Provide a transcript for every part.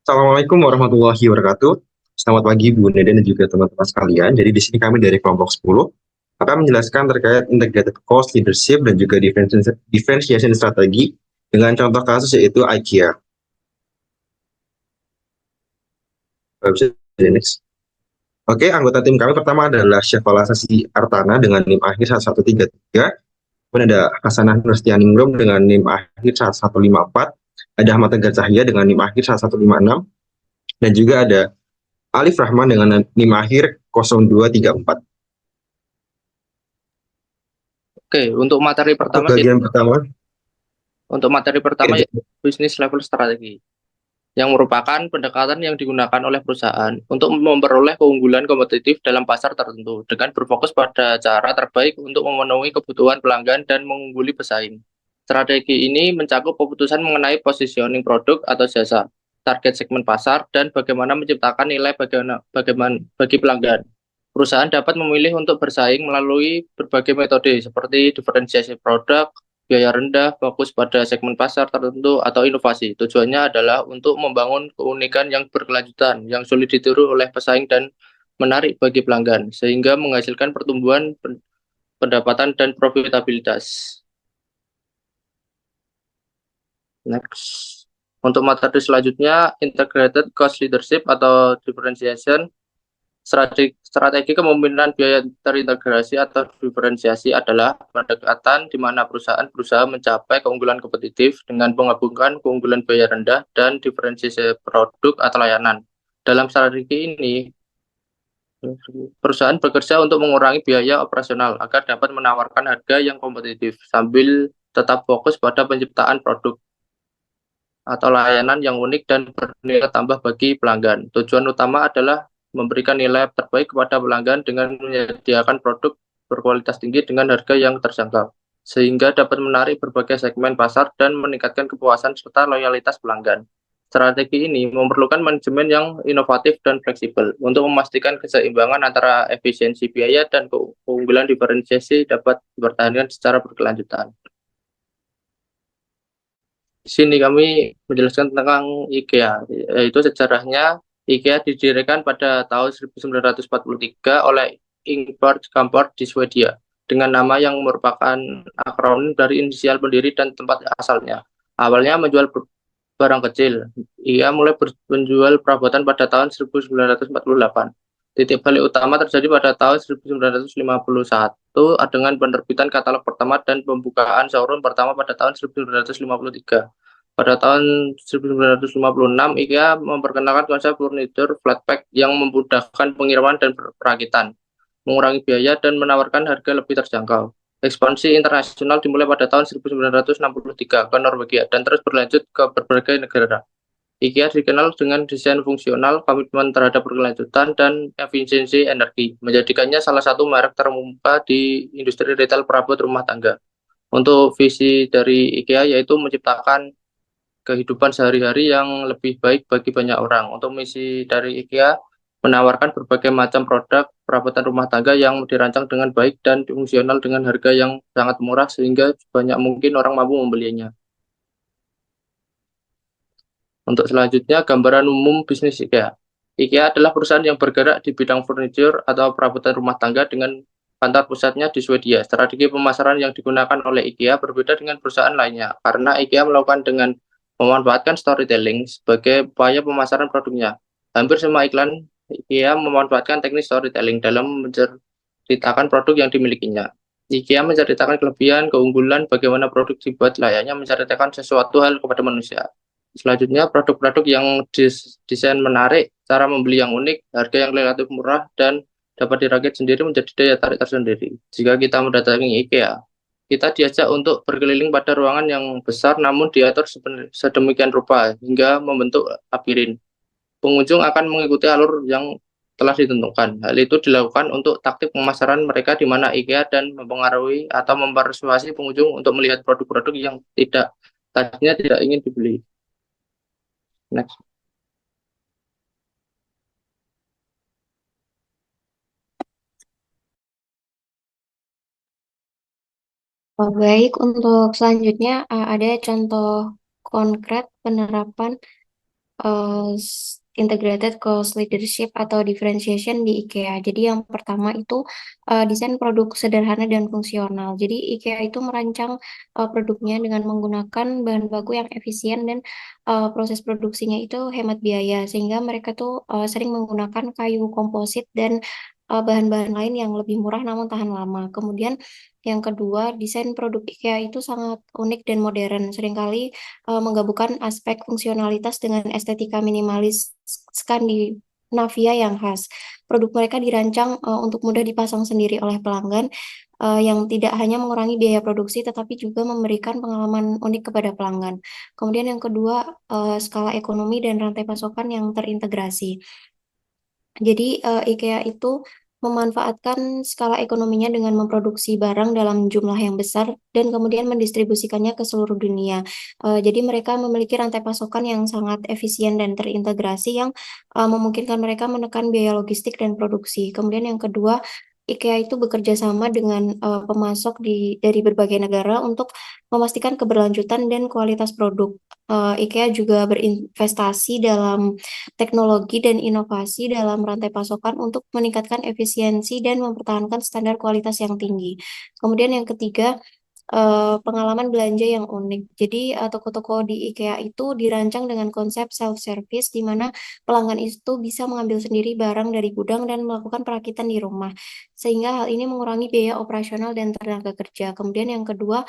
Assalamualaikum warahmatullahi wabarakatuh. Selamat pagi Bu Neda dan juga teman-teman sekalian. Jadi di sini kami dari kelompok 10 akan menjelaskan terkait integrated cost leadership dan juga differentiation strategi dengan contoh kasus yaitu IKEA. Bisa next. Oke, anggota tim kami pertama adalah Syafalah Sasi Artana dengan NIM akhir 1133. Kemudian ada Hasanah Nurstianingrum dengan NIM akhir 1154. Ada Ahmad Tegar Cahya dengan NIM akhir 1156. Dan juga ada Alif Rahman dengan NIM akhir 0234. Oke, untuk materi Untuk pertama bagian pertama, yaitu bisnis level strategi, yang merupakan pendekatan yang digunakan oleh perusahaan untuk memperoleh keunggulan kompetitif dalam pasar tertentu dengan berfokus pada cara terbaik untuk memenuhi kebutuhan pelanggan dan mengungguli pesaing. Strategi ini mencakup keputusan mengenai positioning produk atau jasa, target segmen pasar, dan bagaimana menciptakan nilai bagi pelanggan. Perusahaan dapat memilih untuk bersaing melalui berbagai metode seperti diferensiasi produk, biaya rendah, fokus pada segmen pasar tertentu, atau inovasi. Tujuannya adalah untuk membangun keunikan yang berkelanjutan, yang sulit ditiru oleh pesaing dan menarik bagi pelanggan, sehingga menghasilkan pertumbuhan pendapatan dan profitabilitas. Next. Untuk materi selanjutnya, Integrated Cost Leadership atau Differentiation. Strategi kepemimpinan biaya terintegrasi atau diferensiasi adalah pendekatan di mana perusahaan berusaha mencapai keunggulan kompetitif dengan menggabungkan keunggulan biaya rendah dan diferensiasi produk atau layanan. Dalam strategi ini, perusahaan bekerja untuk mengurangi biaya operasional agar dapat menawarkan harga yang kompetitif sambil tetap fokus pada penciptaan produk atau layanan yang unik dan bernilai tambah bagi pelanggan. Tujuan utama adalah memberikan nilai terbaik kepada pelanggan dengan menyediakan produk berkualitas tinggi dengan harga yang terjangkau, sehingga dapat menarik berbagai segmen pasar dan meningkatkan kepuasan serta loyalitas pelanggan. Strategi ini memerlukan manajemen yang inovatif dan fleksibel untuk memastikan keseimbangan antara efisiensi biaya dan keunggulan diferensiasi dapat dipertahankan secara berkelanjutan. Di sini kami menjelaskan tentang IKEA, yaitu sejarahnya. IKEA didirikan pada tahun 1943 oleh Ingvar Kamprad di Swedia dengan nama yang merupakan akronim dari inisial pendiri dan tempat asalnya. Awalnya menjual barang kecil. Ia mulai menjual perabotan pada tahun 1948. Titik balik utama terjadi pada tahun 1951 dengan penerbitan katalog pertama dan pembukaan showroom pertama pada tahun 1953. Pada tahun 1956, IKEA memperkenalkan konsep furniture flat pack yang memudahkan pengiriman dan perakitan, mengurangi biaya, dan menawarkan harga lebih terjangkau. Ekspansi internasional dimulai pada tahun 1963 ke Norwegia dan terus berlanjut ke berbagai negara. IKEA dikenal dengan desain fungsional, komitmen terhadap berkelanjutan, dan efisiensi energi, menjadikannya salah satu merek terkemuka di industri retail perabot rumah tangga. Untuk visi dari IKEA yaitu menciptakan kehidupan sehari-hari yang lebih baik bagi banyak orang. Untuk misi dari IKEA menawarkan berbagai macam produk perabotan rumah tangga yang dirancang dengan baik dan fungsional dengan harga yang sangat murah sehingga banyak mungkin orang mampu membelinya. Untuk selanjutnya, gambaran umum bisnis IKEA. IKEA adalah perusahaan yang bergerak di bidang furniture atau perabotan rumah tangga dengan kantor pusatnya di Swedia. Strategi pemasaran yang digunakan oleh IKEA berbeda dengan perusahaan lainnya karena IKEA melakukan dengan memanfaatkan storytelling sebagai upaya pemasaran produknya. Hampir semua iklan IKEA memanfaatkan teknik storytelling dalam menceritakan produk yang dimilikinya. IKEA menceritakan kelebihan, keunggulan, bagaimana produk dibuat layaknya menceritakan sesuatu hal kepada manusia. Selanjutnya, produk-produk yang desain menarik, cara membeli yang unik, harga yang relatif murah, dan dapat dirakit sendiri menjadi daya tarik tersendiri. Jika kita mendatangi IKEA, kita diajak untuk berkeliling pada ruangan yang besar namun diatur sedemikian rupa hingga membentuk labirin. Pengunjung akan mengikuti alur yang telah ditentukan. Hal itu dilakukan untuk taktik pemasaran mereka di mana IKEA dan mempengaruhi atau mempersuasi pengunjung untuk melihat produk-produk yang tadinya tidak ingin dibeli. Next. Oh, baik, untuk selanjutnya ada contoh konkret penerapan integrated cost leadership atau differentiation di IKEA. Jadi yang pertama itu desain produk sederhana dan fungsional. Jadi IKEA itu merancang produknya dengan menggunakan bahan baku yang efisien dan proses produksinya itu hemat biaya, sehingga mereka tuh sering menggunakan kayu komposit dan bahan-bahan lain yang lebih murah namun tahan lama. Kemudian yang kedua, desain produk IKEA itu sangat unik dan modern. Seringkali menggabungkan aspek fungsionalitas dengan estetika minimalis Skandinavia yang khas. Produk mereka dirancang untuk mudah dipasang sendiri oleh pelanggan, yang tidak hanya mengurangi biaya produksi, tetapi juga memberikan pengalaman unik kepada pelanggan. Kemudian yang kedua, skala ekonomi dan rantai pasokan yang terintegrasi. Jadi IKEA itu memanfaatkan skala ekonominya dengan memproduksi barang dalam jumlah yang besar dan kemudian mendistribusikannya ke seluruh dunia. Jadi mereka memiliki rantai pasokan yang sangat efisien dan terintegrasi yang memungkinkan mereka menekan biaya logistik dan produksi. Kemudian yang kedua, IKEA itu bekerja sama dengan pemasok dari berbagai negara untuk memastikan keberlanjutan dan kualitas produk. IKEA juga berinvestasi dalam teknologi dan inovasi dalam rantai pasokan untuk meningkatkan efisiensi dan mempertahankan standar kualitas yang tinggi. Kemudian yang ketiga, pengalaman belanja yang unik. Jadi toko-toko di IKEA itu dirancang dengan konsep self-service di mana pelanggan itu bisa mengambil sendiri barang dari gudang dan melakukan perakitan di rumah. Sehingga hal ini mengurangi biaya operasional dan tenaga kerja. Kemudian yang kedua,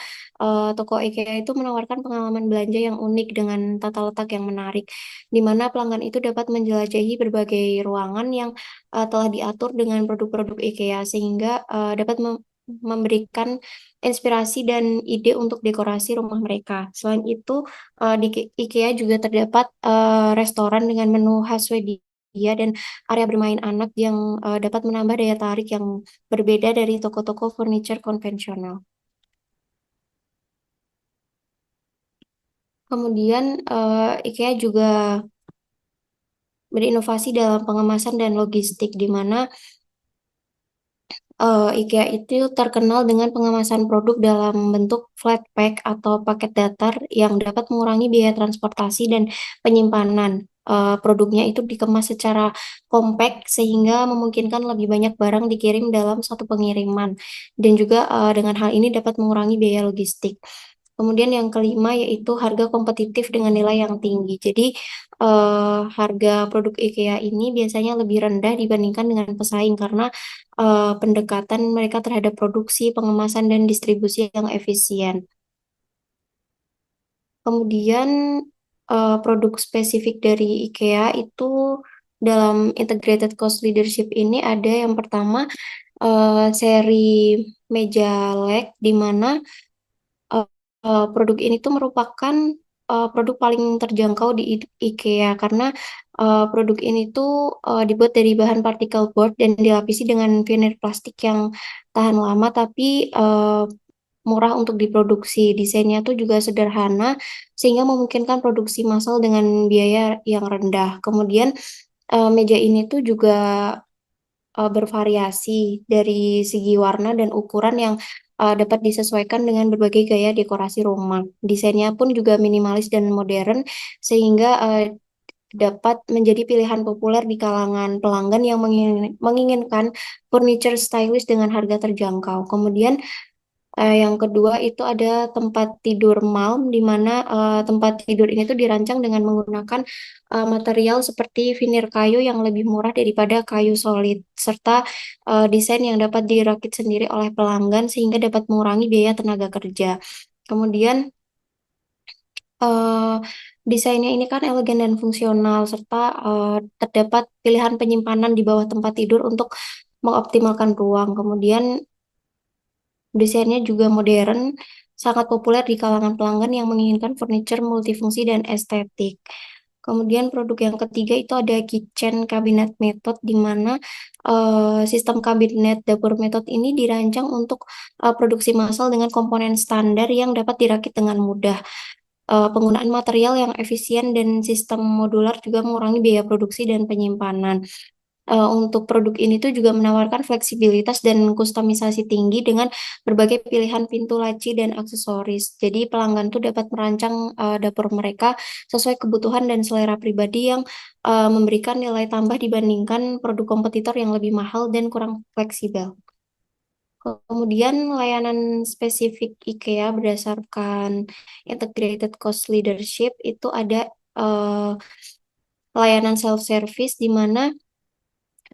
toko IKEA itu menawarkan pengalaman belanja yang unik dengan tata letak yang menarik, di mana pelanggan itu dapat menjelajahi berbagai ruangan yang telah diatur dengan produk-produk IKEA sehingga dapat memberikan inspirasi dan ide untuk dekorasi rumah mereka. Selain itu, di IKEA juga terdapat restoran dengan menu khas Swedia dan area bermain anak yang dapat menambah daya tarik yang berbeda dari toko-toko furniture konvensional. Kemudian IKEA juga berinovasi dalam pengemasan dan logistik, di mana IKEA itu terkenal dengan pengemasan produk dalam bentuk flat pack atau paket datar yang dapat mengurangi biaya transportasi dan penyimpanan. Produknya itu dikemas secara compact sehingga memungkinkan lebih banyak barang dikirim dalam satu pengiriman, dan juga dengan hal ini dapat mengurangi biaya logistik. Kemudian yang kelima yaitu harga kompetitif dengan nilai yang tinggi. Jadi harga produk IKEA ini biasanya lebih rendah dibandingkan dengan pesaing karena pendekatan mereka terhadap produksi, pengemasan, dan distribusi yang efisien. Kemudian produk spesifik dari IKEA itu dalam integrated cost leadership ini ada yang pertama seri meja leg, di mana produk ini tuh merupakan produk paling terjangkau di IKEA karena produk ini tuh dibuat dari bahan particle board dan dilapisi dengan veneer plastik yang tahan lama tapi murah untuk diproduksi. Desainnya tuh juga sederhana sehingga memungkinkan produksi massal dengan biaya yang rendah. Kemudian meja ini tuh juga bervariasi dari segi warna dan ukuran yang dapat disesuaikan dengan berbagai gaya dekorasi rumah. Desainnya pun juga minimalis dan modern, sehingga dapat menjadi pilihan populer di kalangan pelanggan yang menginginkan furniture stylish dengan harga terjangkau. Kemudian yang kedua itu ada tempat tidur Malm, di mana tempat tidur ini tuh dirancang dengan menggunakan material seperti veneer kayu yang lebih murah daripada kayu solid, serta desain yang dapat dirakit sendiri oleh pelanggan sehingga dapat mengurangi biaya tenaga kerja. Kemudian eh, desainnya ini kan elegan dan fungsional, serta terdapat pilihan penyimpanan di bawah tempat tidur untuk mengoptimalkan ruang. Kemudian desainnya juga modern, sangat populer di kalangan pelanggan yang menginginkan furniture multifungsi dan estetik. Kemudian produk yang ketiga itu ada kitchen cabinet method, di mana sistem kabinet dapur method ini dirancang untuk produksi massal dengan komponen standar yang dapat dirakit dengan mudah. Penggunaan material yang efisien dan sistem modular juga mengurangi biaya produksi dan penyimpanan. untuk produk ini tuh juga menawarkan fleksibilitas dan kustomisasi tinggi dengan berbagai pilihan pintu laci dan aksesoris. Jadi pelanggan tuh dapat merancang dapur mereka sesuai kebutuhan dan selera pribadi yang memberikan nilai tambah dibandingkan produk kompetitor yang lebih mahal dan kurang fleksibel. Kemudian layanan spesifik IKEA berdasarkan Integrated Cost Leadership itu ada layanan self-service di mana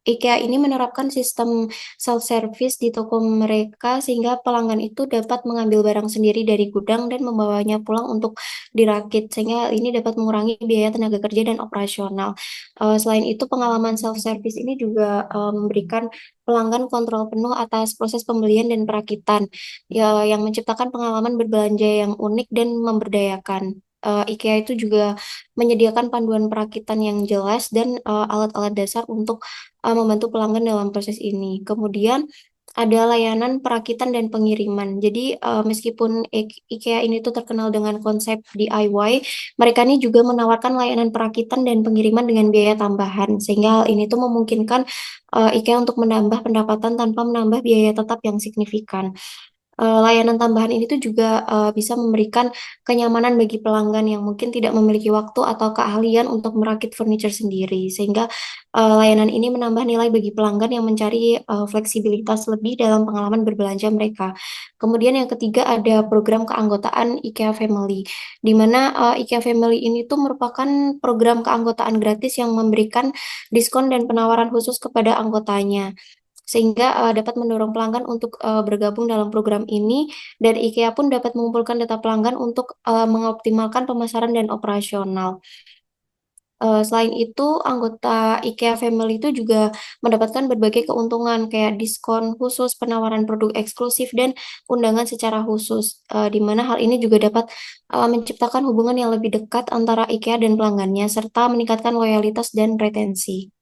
IKEA ini menerapkan sistem self-service di toko mereka sehingga pelanggan itu dapat mengambil barang sendiri dari gudang dan membawanya pulang untuk dirakit, sehingga ini dapat mengurangi biaya tenaga kerja dan operasional. Selain itu, pengalaman self-service ini juga memberikan pelanggan kontrol penuh atas proses pembelian dan perakitan, ya, yang menciptakan pengalaman berbelanja yang unik dan memberdayakan. IKEA itu juga menyediakan panduan perakitan yang jelas dan alat-alat dasar untuk membantu pelanggan dalam proses ini. Kemudian ada layanan perakitan dan pengiriman. Jadi meskipun IKEA ini tuh terkenal dengan konsep DIY, mereka ini juga menawarkan layanan perakitan dan pengiriman dengan biaya tambahan, sehingga hal ini tuh memungkinkan IKEA untuk menambah pendapatan tanpa menambah biaya tetap yang signifikan. Layanan tambahan ini tuh juga bisa memberikan kenyamanan bagi pelanggan yang mungkin tidak memiliki waktu atau keahlian untuk merakit furniture sendiri, sehingga layanan ini menambah nilai bagi pelanggan yang mencari fleksibilitas lebih dalam pengalaman berbelanja mereka. Kemudian yang ketiga ada program keanggotaan IKEA Family, di mana IKEA Family ini tuh merupakan program keanggotaan gratis yang memberikan diskon dan penawaran khusus kepada anggotanya, sehingga dapat mendorong pelanggan untuk bergabung dalam program ini, dan IKEA pun dapat mengumpulkan data pelanggan untuk mengoptimalkan pemasaran dan operasional. Selain itu, anggota IKEA Family itu juga mendapatkan berbagai keuntungan kayak diskon khusus, penawaran produk eksklusif, dan undangan secara khusus, di mana hal ini juga dapat menciptakan hubungan yang lebih dekat antara IKEA dan pelanggannya, serta meningkatkan loyalitas dan retensi.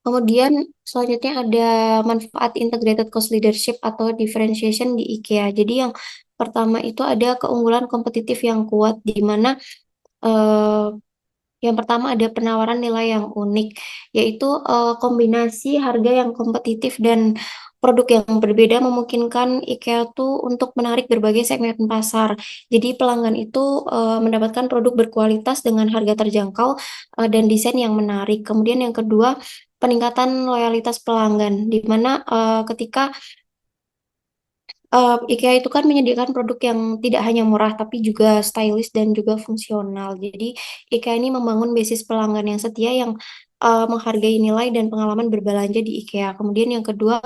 Kemudian selanjutnya ada manfaat integrated cost leadership atau differentiation di IKEA. Jadi yang pertama itu ada keunggulan kompetitif yang kuat, di mana eh, yang pertama ada penawaran nilai yang unik, yaitu kombinasi harga yang kompetitif dan produk yang berbeda memungkinkan IKEA tuh untuk menarik berbagai segmen pasar. Jadi pelanggan itu mendapatkan produk berkualitas dengan harga terjangkau dan desain yang menarik. Kemudian yang kedua, peningkatan loyalitas pelanggan, di mana ketika IKEA itu kan menyediakan produk yang tidak hanya murah tapi juga stylish dan juga fungsional. Jadi IKEA ini membangun basis pelanggan yang setia yang menghargai nilai dan pengalaman berbelanja di IKEA. Kemudian yang kedua,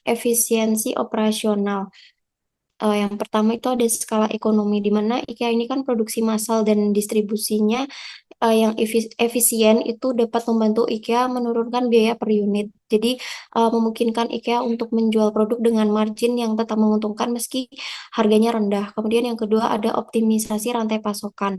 efisiensi operasional. Yang pertama itu ada skala ekonomi, di mana IKEA ini kan produksi massal dan distribusinya yang efisien itu dapat membantu IKEA menurunkan biaya per unit. Jadi memungkinkan IKEA untuk menjual produk dengan margin yang tetap menguntungkan meski harganya rendah. Kemudian yang kedua ada optimisasi rantai pasokan.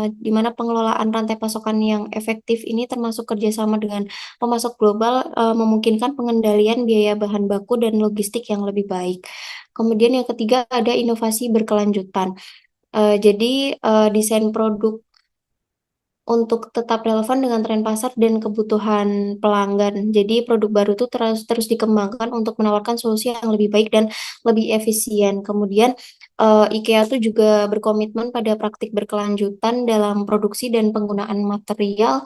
Di mana pengelolaan rantai pasokan yang efektif ini termasuk kerjasama dengan pemasok global memungkinkan pengendalian biaya bahan baku dan logistik yang lebih baik. Kemudian yang ketiga ada inovasi berkelanjutan. Jadi desain produk untuk tetap relevan dengan tren pasar dan kebutuhan pelanggan. Jadi produk baru itu terus terus dikembangkan untuk menawarkan solusi yang lebih baik dan lebih efisien. Kemudian IKEA tuh juga berkomitmen pada praktik berkelanjutan dalam produksi dan penggunaan material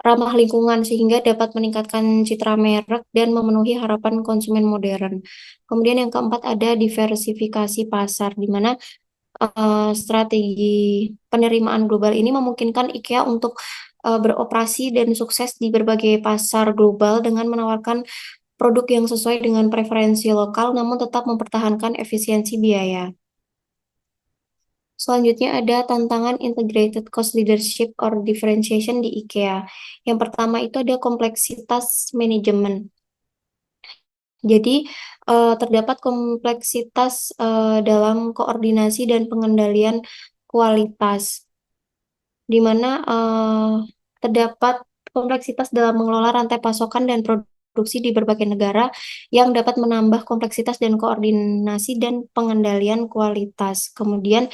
ramah lingkungan sehingga dapat meningkatkan citra merek dan memenuhi harapan konsumen modern. Kemudian yang keempat ada diversifikasi pasar, di mana strategi penerimaan global ini memungkinkan IKEA untuk beroperasi dan sukses di berbagai pasar global dengan menawarkan produk yang sesuai dengan preferensi lokal namun tetap mempertahankan efisiensi biaya. Selanjutnya ada tantangan integrated cost leadership or differentiation di IKEA. Yang pertama itu ada kompleksitas manajemen. Jadi terdapat kompleksitas dalam koordinasi dan pengendalian kualitas, di mana terdapat kompleksitas dalam mengelola rantai pasokan dan produksi di berbagai negara yang dapat menambah kompleksitas dan koordinasi dan pengendalian kualitas. Kemudian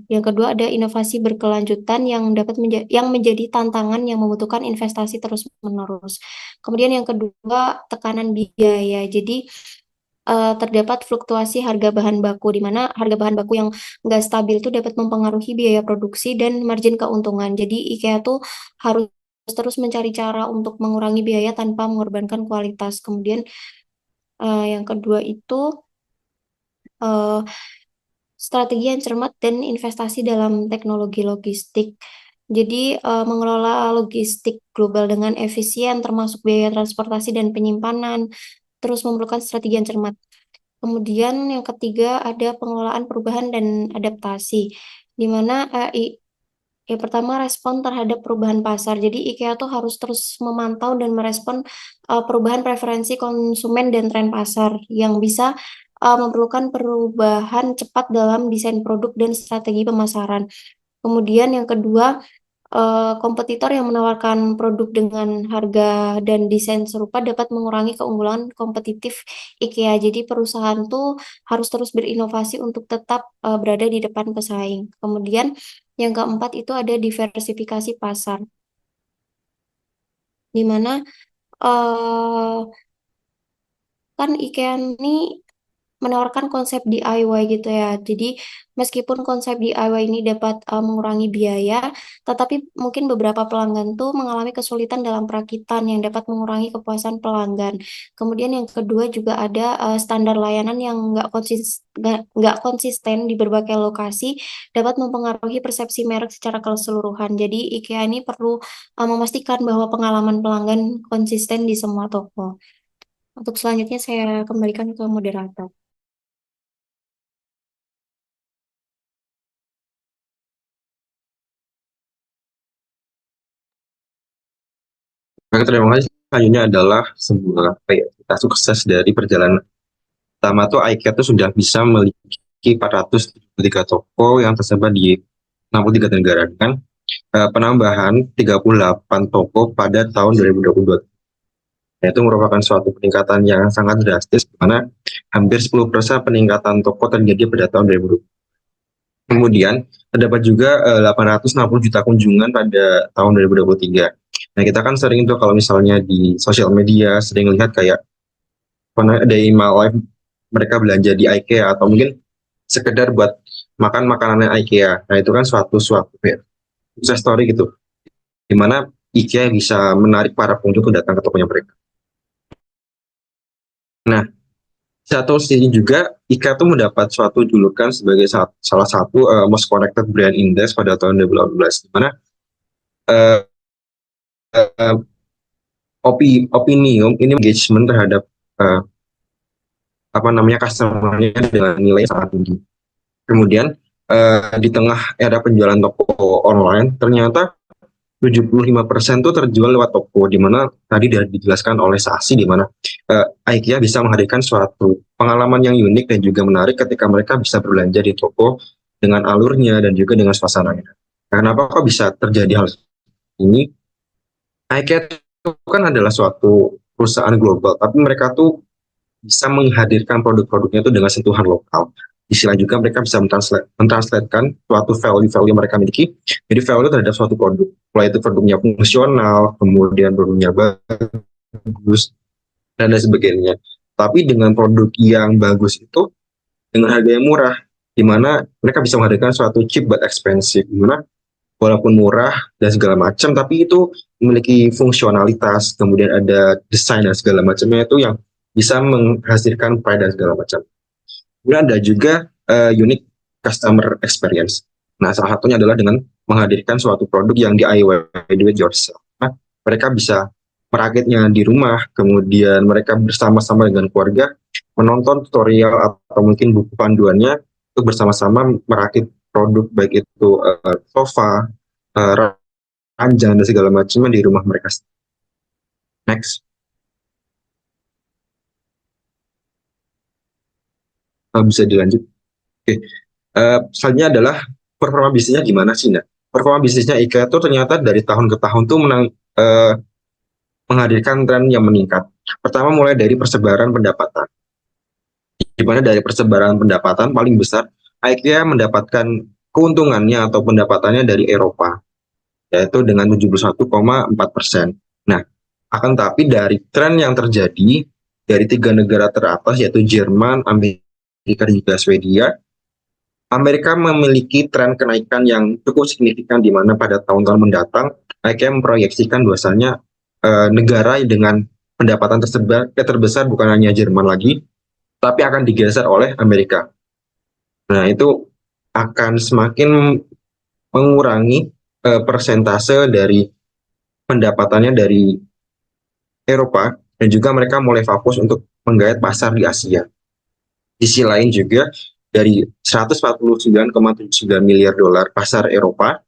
Yang kedua ada inovasi berkelanjutan yang dapat yang menjadi tantangan yang membutuhkan investasi terus-menerus. Kemudian yang kedua tekanan biaya. Jadi terdapat fluktuasi harga bahan baku, di mana harga bahan baku yang nggak stabil itu dapat mempengaruhi biaya produksi dan margin keuntungan. Jadi IKEA tuh harus terus mencari cara untuk mengurangi biaya tanpa mengorbankan kualitas. Kemudian yang kedua itu eh, strategi yang cermat dan investasi dalam teknologi logistik. Jadi, mengelola logistik global dengan efisien, termasuk biaya transportasi dan penyimpanan, terus memerlukan strategi yang cermat. Kemudian yang ketiga ada pengelolaan perubahan dan adaptasi, di mana yang pertama respon terhadap perubahan pasar. Jadi IKEA tuh harus terus memantau dan merespon perubahan preferensi konsumen dan tren pasar yang bisa memerlukan perubahan cepat dalam desain produk dan strategi pemasaran. Kemudian yang kedua, kompetitor yang menawarkan produk dengan harga dan desain serupa dapat mengurangi keunggulan kompetitif IKEA. Jadi perusahaan tuh harus terus berinovasi untuk tetap berada di depan pesaing. Kemudian yang keempat itu ada diversifikasi pasar, di mana eh, kan IKEA ini menawarkan konsep DIY gitu ya. Jadi meskipun konsep DIY ini dapat mengurangi biaya, tetapi mungkin beberapa pelanggan tuh mengalami kesulitan dalam perakitan yang dapat mengurangi kepuasan pelanggan. Kemudian yang kedua juga ada standar layanan yang nggak konsisten di berbagai lokasi dapat mempengaruhi persepsi merek secara keseluruhan. Jadi IKEA ini perlu memastikan bahwa pengalaman pelanggan konsisten di semua toko. Untuk selanjutnya saya kembalikan ke moderator. Oke, terima kasih. Selanjutnya adalah sebuah kita sukses dari perjalanan. Pertama tuh IKEA tuh sudah bisa memiliki 473 toko yang tersebar di 63 negara dengan penambahan 38 toko pada tahun 2022. Nah, itu merupakan suatu peningkatan yang sangat drastis, di mana hampir 10% peningkatan toko terjadi pada tahun 2020. Kemudian terdapat juga 860 juta kunjungan pada tahun 2023. Nah, kita kan sering tuh kalau misalnya di sosial media sering lihat kayak day in my life mereka belanja di IKEA atau mungkin sekedar buat makan makanannya IKEA. Nah, itu kan suatu ya, sukses story gitu, di mana IKEA bisa menarik para pengunjung untuk datang ke tokonya mereka. Nah, satu sisi juga IKEA tuh mendapat suatu julukan sebagai salah satu most connected brand index pada tahun 2018, di mana uh, uh, Opinium ini engagement terhadap uh, apa namanya customer-nya dengan nilai sangat tinggi. Kemudian di tengah era penjualan toko online, ternyata 75% itu terjual lewat toko, di mana tadi sudah dijelaskan oleh Sasi, di mana IKEA bisa menghadirkan suatu pengalaman yang unik dan juga menarik ketika mereka bisa berbelanja di toko dengan alurnya dan juga dengan suasananya. Kenapa kok bisa terjadi hal ini? IKEA itu kan adalah suatu perusahaan global, tapi mereka tuh bisa menghadirkan produk-produknya itu dengan sentuhan lokal. Di sisi lain juga mereka bisa mentranslatekan suatu value-value yang mereka miliki, jadi value terhadap suatu produk. Mulai itu produknya fungsional, kemudian produknya bagus, dan lain sebagainya. Tapi dengan produk yang bagus itu, dengan harga yang murah, di mana mereka bisa menghadirkan suatu cheap but expensive, di mana walaupun murah dan segala macam, tapi itu memiliki fungsionalitas, kemudian ada desain dan segala macamnya itu yang bisa menghasilkan pride dan segala macam. Kemudian ada juga unique customer experience. Nah, salah satunya adalah dengan menghadirkan suatu produk yang DIY, do it yourself. Nah, mereka bisa merakitnya di rumah, kemudian mereka bersama-sama dengan keluarga menonton tutorial atau mungkin buku panduannya untuk bersama-sama merakit produk, baik itu sofa, ranjang dan segala macamnya di rumah mereka. Next. Bisa dilanjut. Oke. Selanjutnya adalah performa bisnisnya gimana sih, Nah? Performa bisnisnya IKEA itu ternyata dari tahun ke tahun tuh menghadirkan tren yang meningkat. Pertama mulai dari persebaran pendapatan. Di mana dari persebaran pendapatan paling besar IKEA mendapatkan keuntungannya atau pendapatannya dari Eropa, yaitu dengan 71,4%. Nah, akan tapi dari tren yang terjadi dari tiga negara teratas yaitu Jerman, Amerika, dan juga Swedia, Amerika memiliki tren kenaikan yang cukup signifikan di mana pada tahun-tahun mendatang IKEA memproyeksikan bahwasanya negara dengan pendapatan terbesar bukan hanya Jerman lagi, tapi akan digeser oleh Amerika. Nah, itu akan semakin mengurangi persentase dari pendapatannya dari Eropa, dan juga mereka mulai fokus untuk menggait pasar di Asia. Di sisi lain juga dari 149,79 miliar dolar pasar Eropa,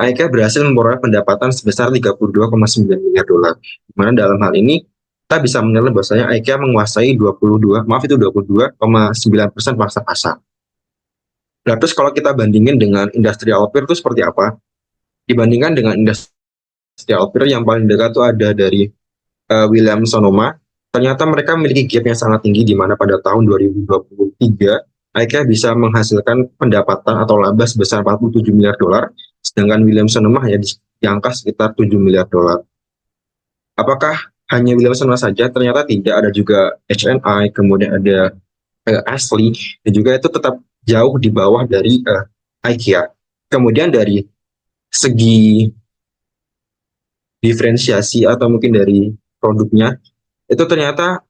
IKEA berhasil memperoleh pendapatan sebesar 32,9 miliar dolar. Di mana dalam hal ini kita bisa menilai bahwasanya IKEA menguasai 22,9% pasar. Nah, terus kalau kita bandingin dengan industrial peer itu seperti apa? Dibandingkan dengan industrial peer yang paling dekat itu ada dari Williams Sonoma, ternyata mereka memiliki gap yang sangat tinggi di mana pada tahun 2023 IKEA bisa menghasilkan pendapatan atau laba sebesar 47 miliar dolar, sedangkan Williams Sonoma hanya di angka sekitar 7 miliar dolar. Apakah hanya Williams Sonoma saja? Ternyata tidak, ada juga HNI, kemudian ada Ashley, dan juga itu tetap jauh di bawah dari IKEA. Kemudian dari segi diferensiasi atau mungkin dari produknya, itu ternyata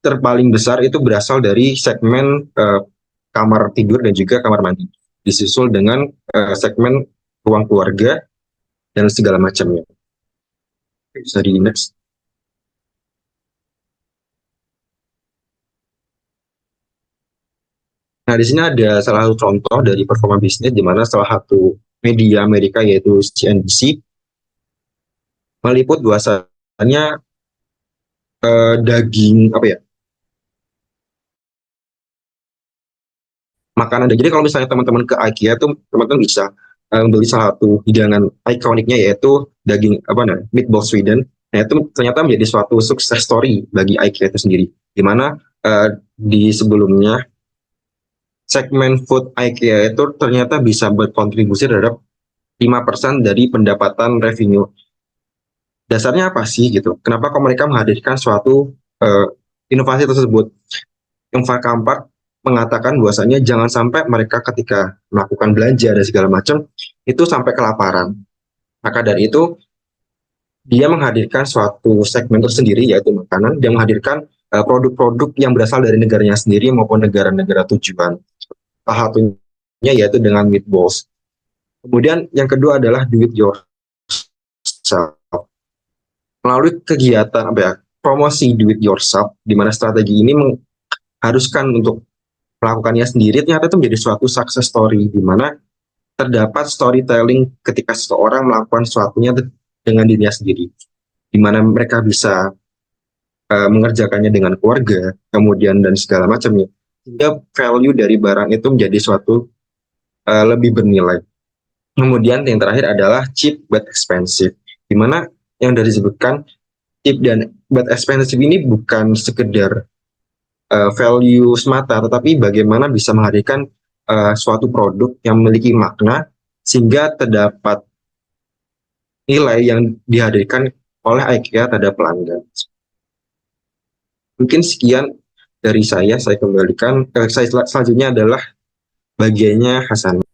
terpaling besar itu berasal dari segmen kamar tidur dan juga kamar mandi, disusul dengan segmen ruang keluarga dan segala macamnya. Bisa di next. Nah, di sini ada salah satu contoh dari performa bisnis di mana salah satu media Amerika yaitu CNBC meliput bahwasanya daging apa ya, makanan. Jadi kalau misalnya teman-teman ke IKEA tuh teman-teman bisa membeli salah satu hidangan ikoniknya yaitu daging apa namanya meatball Sweden. Nah, itu ternyata menjadi suatu sukses story bagi IKEA itu sendiri. Di mana di sebelumnya segmen food IKEA itu ternyata bisa berkontribusi terhadap 5% dari pendapatan revenue. Dasarnya apa sih gitu? Kenapa kok mereka menghadirkan suatu inovasi tersebut? Yang Kampart mengatakan bahwasanya jangan sampai mereka ketika melakukan belanja dan segala macam itu sampai kelaparan. Maka dari itu dia menghadirkan suatu segmen tersendiri yaitu makanan, dia menghadirkan produk-produk yang berasal dari negaranya sendiri maupun negara-negara tujuan. Salah satunya yaitu dengan meatballs. Kemudian yang kedua adalah do it yourself. Melalui kegiatan apa ya, promosi do it yourself, di mana strategi ini mengharuskan untuk melakukannya sendiri, ternyata itu menjadi suatu success story di mana terdapat storytelling ketika seseorang melakukan sesuatunya dengan dirinya sendiri, di mana mereka bisa mengerjakannya dengan keluarga, kemudian dan segala macamnya, sehingga value dari barang itu menjadi suatu lebih bernilai. Kemudian yang terakhir adalah cheap but expensive, di mana yang dari disebutkan cheap dan but expensive ini bukan sekedar value semata, tetapi bagaimana bisa menghadirkan suatu produk yang memiliki makna sehingga terdapat nilai yang dihadirkan oleh IKEA terhadap pelanggan. Mungkin sekian dari saya kembalikan. Selanjutnya adalah bagiannya Hasan.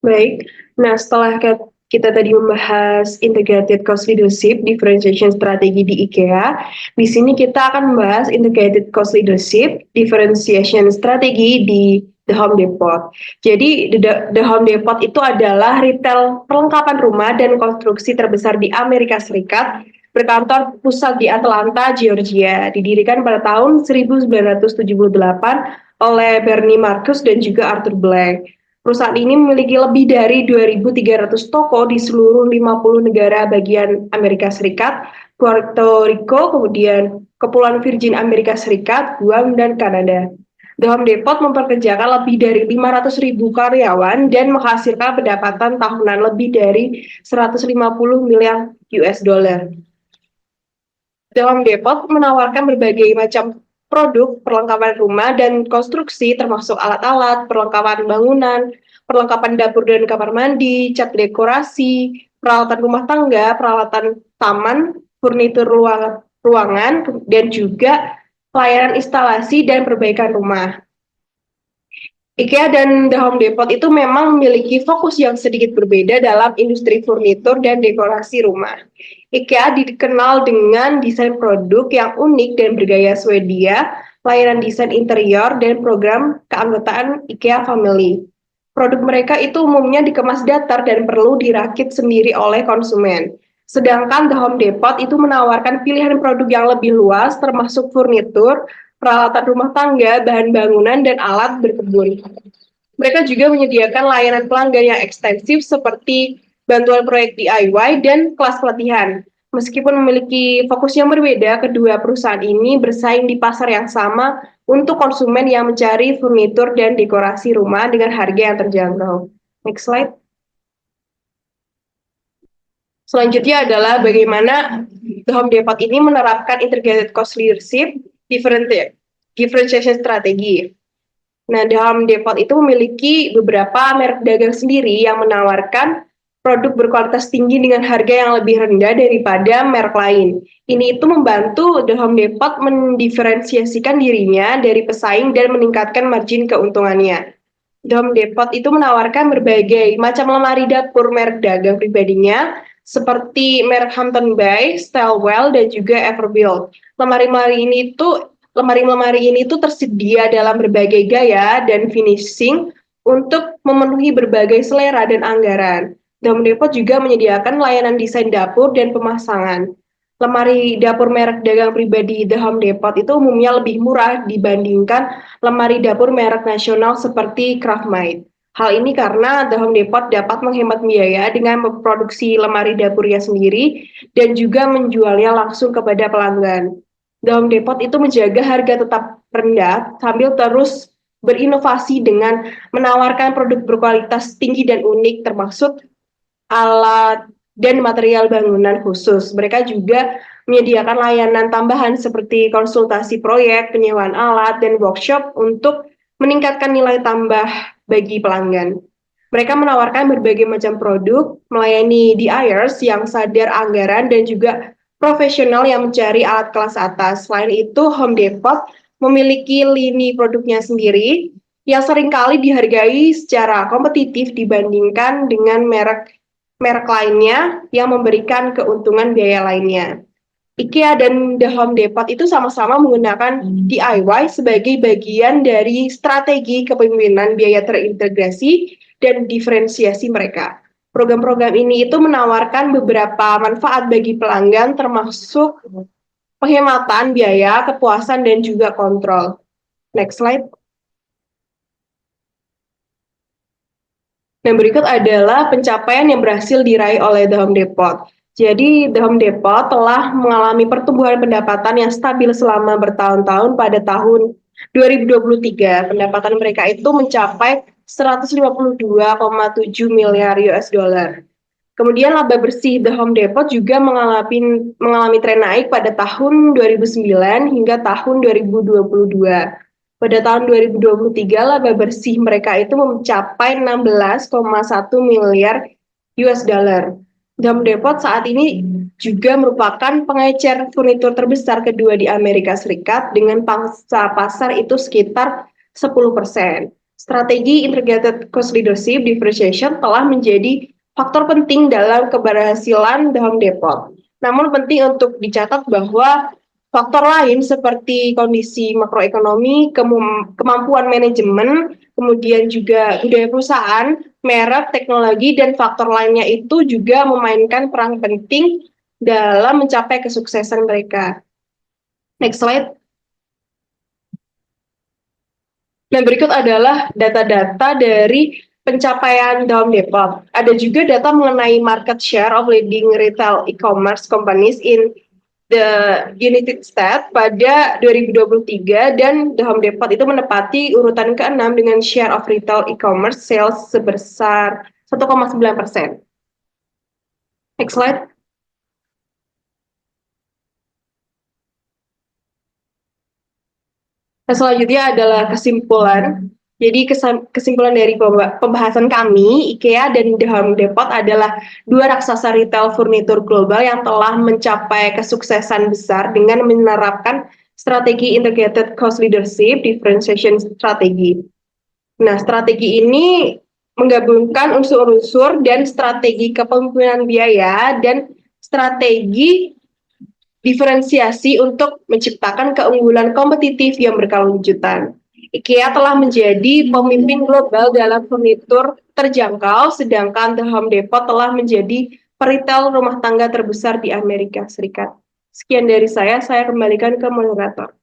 Baik, nah setelah kita tadi membahas integrated cost leadership, differentiation strategi di IKEA, di sini kita akan membahas integrated cost leadership, differentiation strategi di The Home Depot. Jadi The Home Depot itu adalah retail perlengkapan rumah dan konstruksi terbesar di Amerika Serikat, berkantor pusat di Atlanta, Georgia. Didirikan pada tahun 1978 oleh Bernie Marcus dan juga Arthur Blank. Perusahaan ini memiliki lebih dari 2.300 toko di seluruh 50 negara bagian Amerika Serikat, Puerto Rico, kemudian Kepulauan Virgin Amerika Serikat, Guam, dan Kanada. The Home Depot memperkerjakan lebih dari 500.000 karyawan dan menghasilkan pendapatan tahunan lebih dari 150 miliar US dollar. The Home Depot menawarkan berbagai macam produk perlengkapan rumah dan konstruksi termasuk alat-alat, perlengkapan bangunan, perlengkapan dapur dan kamar mandi, cat dekorasi, peralatan rumah tangga, peralatan taman, furnitur ruangan, dan juga pelayanan instalasi dan perbaikan rumah. IKEA dan The Home Depot itu memang memiliki fokus yang sedikit berbeda dalam industri furnitur dan dekorasi rumah. IKEA dikenal dengan desain produk yang unik dan bergaya Swedia, layanan desain interior, dan program keanggotaan IKEA Family. Produk mereka itu umumnya dikemas datar dan perlu dirakit sendiri oleh konsumen. Sedangkan The Home Depot itu menawarkan pilihan produk yang lebih luas, termasuk furnitur, peralatan rumah tangga, bahan bangunan, dan alat berkebun. Mereka juga menyediakan layanan pelanggan yang ekstensif seperti bantuan proyek DIY dan kelas pelatihan. Meskipun memiliki fokus yang berbeda, kedua perusahaan ini bersaing di pasar yang sama untuk konsumen yang mencari furnitur dan dekorasi rumah dengan harga yang terjangkau. Next slide. Selanjutnya adalah bagaimana The Home Depot ini menerapkan integrated cost leadership, differentiation strategi. Nah, The Home Depot itu memiliki beberapa merek dagang sendiri yang menawarkan produk berkualitas tinggi dengan harga yang lebih rendah daripada merek lain. Ini itu membantu The Home Depot mendiferensiasikan dirinya dari pesaing dan meningkatkan margin keuntungannya. The Home Depot itu menawarkan berbagai macam lemari dapur merek dagang pribadinya, seperti merek Hampton Bay, Stylewell, dan juga Everbuild. Lemari-lemari ini tuh tersedia dalam berbagai gaya dan finishing untuk memenuhi berbagai selera dan anggaran. The Home Depot juga menyediakan layanan desain dapur dan pemasangan. Lemari dapur merek dagang pribadi The Home Depot itu umumnya lebih murah dibandingkan lemari dapur merek nasional seperti Craftmate. Hal ini karena The Home Depot dapat menghemat biaya dengan memproduksi lemari dapurnya sendiri dan juga menjualnya langsung kepada pelanggan. The Home Depot itu menjaga harga tetap rendah sambil terus berinovasi dengan menawarkan produk berkualitas tinggi dan unik termasuk alat dan material bangunan khusus. Mereka juga menyediakan layanan tambahan seperti konsultasi proyek, penyewaan alat, dan workshop untuk meningkatkan nilai tambah bagi pelanggan. Mereka menawarkan berbagai macam produk, melayani DIYers yang sadar anggaran dan juga profesional yang mencari alat kelas atas. Selain itu, Home Depot memiliki lini produknya sendiri yang seringkali dihargai secara kompetitif dibandingkan dengan merek lainnya yang memberikan keuntungan biaya lainnya. IKEA dan The Home Depot itu sama-sama menggunakan DIY sebagai bagian dari strategi kepemimpinan biaya terintegrasi dan diferensiasi mereka. Program-program ini itu menawarkan beberapa manfaat bagi pelanggan termasuk penghematan biaya, kepuasan, dan juga kontrol. Next slide. Dan berikut adalah pencapaian yang berhasil diraih oleh The Home Depot. Jadi, The Home Depot telah mengalami pertumbuhan pendapatan yang stabil selama bertahun-tahun. Pada tahun 2023, pendapatan mereka itu mencapai 152,7 miliar US dollar. Kemudian laba bersih The Home Depot juga mengalami tren naik pada tahun 2009 hingga tahun 2022. Pada tahun 2023, laba bersih mereka itu mencapai 16,1 miliar US dollar. The Home Depot saat ini juga merupakan pengecer furnitur terbesar kedua di Amerika Serikat dengan pangsa pasar itu sekitar 10%. Strategi integrated cost leadership differentiation telah menjadi faktor penting dalam keberhasilan The Home Depot. Namun penting untuk dicatat bahwa faktor lain seperti kondisi makroekonomi, kemampuan manajemen, kemudian juga budaya perusahaan, merek, teknologi, dan faktor lainnya itu juga memainkan peran penting dalam mencapai kesuksesan mereka. Next slide. Nah, berikut adalah data-data dari pencapaian The Home Depot. Ada juga data mengenai market share of leading retail e-commerce companies in the United States pada 2023 dan The Home Depot itu menempati urutan ke-6 dengan share of retail e-commerce sales sebesar 1,9%. Next slide. Nah, selanjutnya adalah kesimpulan. Jadi kesimpulan dari pembahasan kami, IKEA dan The Home Depot adalah dua raksasa retail furnitur global yang telah mencapai kesuksesan besar dengan menerapkan strategi integrated cost leadership, differentiation strategi. Nah, strategi ini menggabungkan unsur-unsur dan strategi kepemimpinan biaya dan strategi diferensiasi untuk menciptakan keunggulan kompetitif yang berkelanjutan. IKEA telah menjadi pemimpin global dalam furnitur terjangkau, sedangkan The Home Depot telah menjadi peritel rumah tangga terbesar di Amerika Serikat. Sekian dari saya kembalikan ke moderator.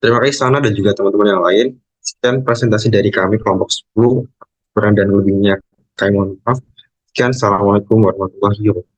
Terima kasih Sana dan juga teman-teman yang lain. Sekian presentasi dari kami kelompok 10. Kurang dan lebihnya kami mohon maaf. Sekian, Assalamualaikum warahmatullahi wabarakatuh.